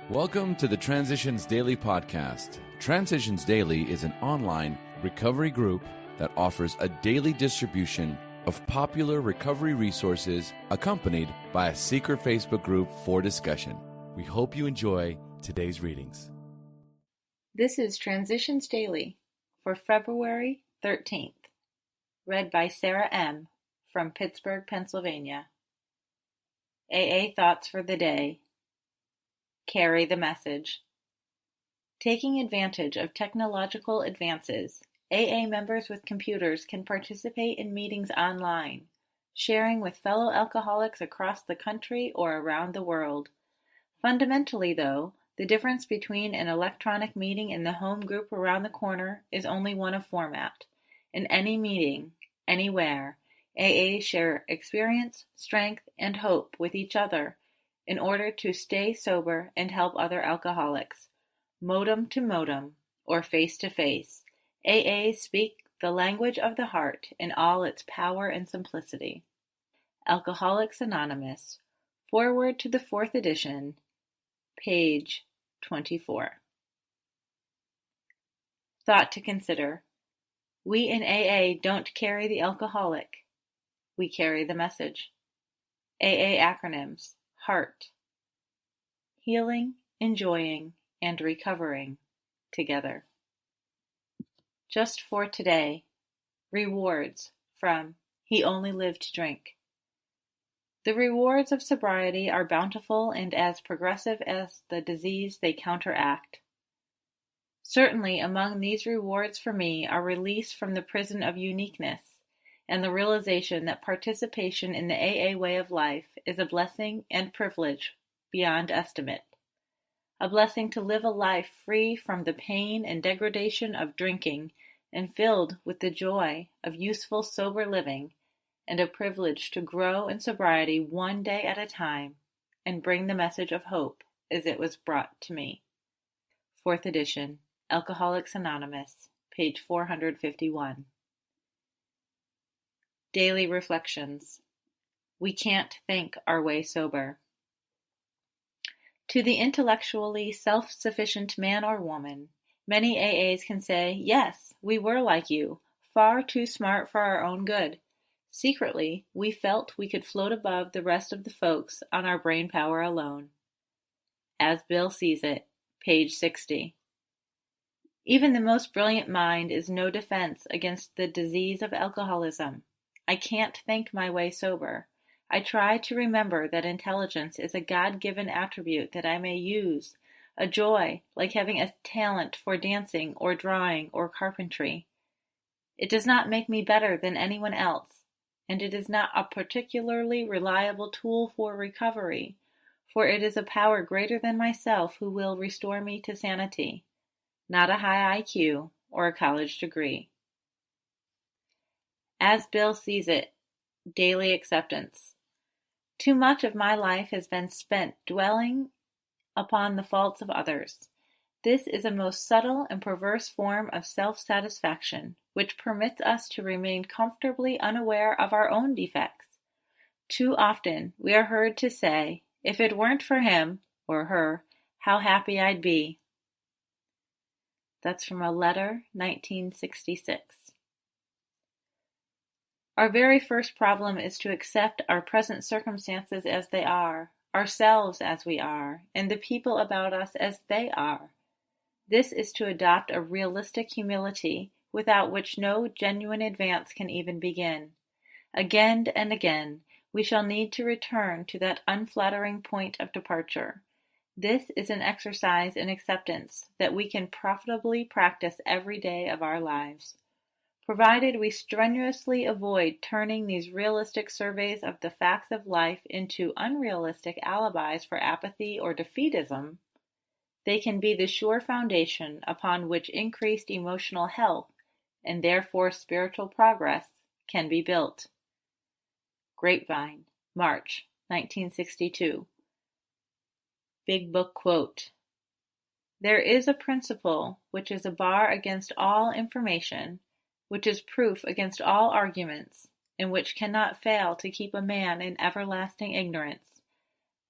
Welcome to the Transitions Daily podcast. Transitions Daily is an online recovery group that offers a daily distribution of popular recovery resources accompanied by a secret Facebook group for discussion. We hope you enjoy today's readings. This is Transitions Daily for February 13th, read by Sarah M. from Pittsburgh, Pennsylvania. AA Thoughts for the Day. Carry the message. Taking advantage of technological advances, AA members with computers can participate in meetings online, sharing with fellow alcoholics across the country or around the world. Fundamentally, though, the difference between an electronic meeting and the home group around the corner is only one of format. In any meeting, anywhere, AAs share experience, strength, and hope with each other in order to stay sober and help other alcoholics. Modem to modem, or face to face, AAs speak the language of the heart in all its power and simplicity. Alcoholics Anonymous, Foreword to the 4th edition, page 24. Thought to consider. We in AA don't carry the alcoholic. We carry the message. AA acronyms. HEART. Healing, enjoying, and recovering together. Just for today. Rewards from He Only Lived to Drink. The rewards of sobriety are bountiful and as progressive as the disease they counteract. Certainly among these rewards for me are release from the prison of uniqueness and the realization that participation in the AA way of life is a blessing and privilege beyond estimate. A blessing to live a life free from the pain and degradation of drinking and filled with the joy of useful sober living, and a privilege to grow in sobriety one day at a time and bring the message of hope as it was brought to me. 4th edition, Alcoholics Anonymous, page 451. Daily Reflections. We can't think our way sober. To the intellectually self-sufficient man or woman, many AAs can say, yes, we were like you, far too smart for our own good. Secretly, we felt we could float above the rest of the folks on our brain power alone. As Bill Sees It, page 60. Even the most brilliant mind is no defense against the disease of alcoholism. I can't think my way sober. I try to remember that intelligence is a God-given attribute that I may use, a joy like having a talent for dancing or drawing or carpentry. It does not make me better than anyone else, and it is not a particularly reliable tool for recovery, for it is a power greater than myself who will restore me to sanity, not a high IQ or a college degree. As Bill Sees It, Daily Acceptance. Too much of my life has been spent dwelling upon the faults of others. This is a most subtle and perverse form of self-satisfaction, which permits us to remain comfortably unaware of our own defects. Too often we are heard to say, if it weren't for him or her, how happy I'd be. That's from a letter, 1966. Our very first problem is to accept our present circumstances as they are, ourselves as we are, and the people about us as they are. This is to adopt a realistic humility without which no genuine advance can even begin. Again and again, we shall need to return to that unflattering point of departure. This is an exercise in acceptance that we can profitably practice every day of our lives. Provided we strenuously avoid turning these realistic surveys of the facts of life into unrealistic alibis for apathy or defeatism, they can be the sure foundation upon which increased emotional health and therefore spiritual progress can be built. Grapevine, March, 1962. Big Book Quote. There is a principle which is a bar against all information, which is proof against all arguments, and which cannot fail to keep a man in everlasting ignorance.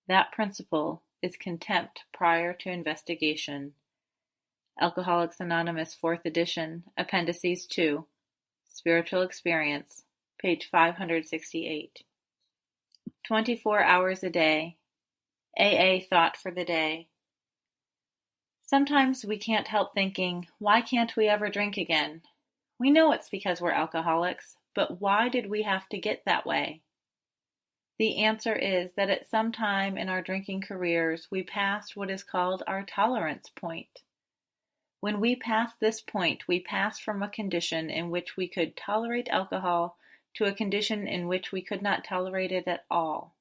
That principle is contempt prior to investigation. Alcoholics Anonymous 4th edition, Appendices 2, Spiritual Experience, page 568. 24 hours a day. AA thought for the day. Sometimes we can't help thinking, why can't we ever drink again? We know it's because we're alcoholics, but why did we have to get that way? The answer is that at some time in our drinking careers, we passed what is called our tolerance point. When we passed this point, we passed from a condition in which we could tolerate alcohol to a condition in which we could not tolerate it at all.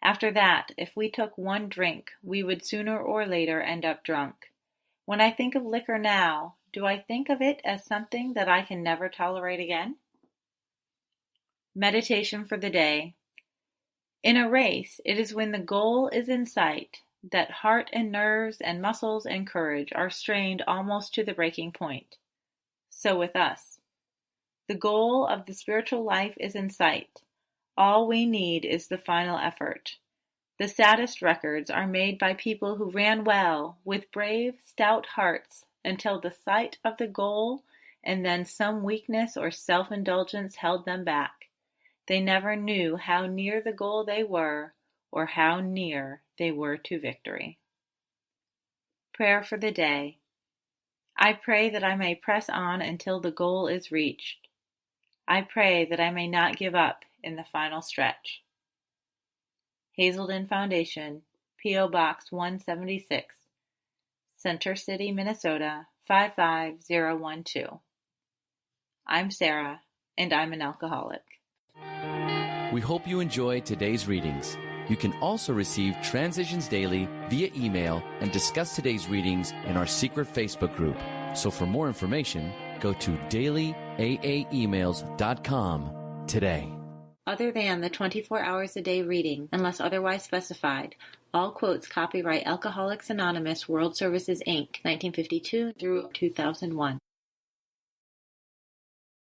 After that, if we took one drink, we would sooner or later end up drunk. When I think of liquor now, do I think of it as something that I can never tolerate again? Meditation for the day. In a race, it is when the goal is in sight that heart and nerves and muscles and courage are strained almost to the breaking point. So with us. The goal of the spiritual life is in sight. All we need is the final effort. The saddest records are made by people who ran well, with brave, stout hearts, until the sight of the goal and then some weakness or self-indulgence held them back. They never knew how near the goal they were, or how near they were to victory. Prayer for the day. I pray that I may press on until the goal is reached. I pray that I may not give up in the final stretch. Hazelden Foundation, P.O. Box 176, Center City, Minnesota 55012. I'm Sarah, and I'm an alcoholic. We hope you enjoyed today's readings. You can also receive Transitions Daily via email and discuss today's readings in our secret Facebook group. So for more information, go to dailyaaemails.com today. Other than the 24 hours a day reading, unless otherwise specified, all quotes copyright Alcoholics Anonymous World Services, Inc., 1952 through 2001.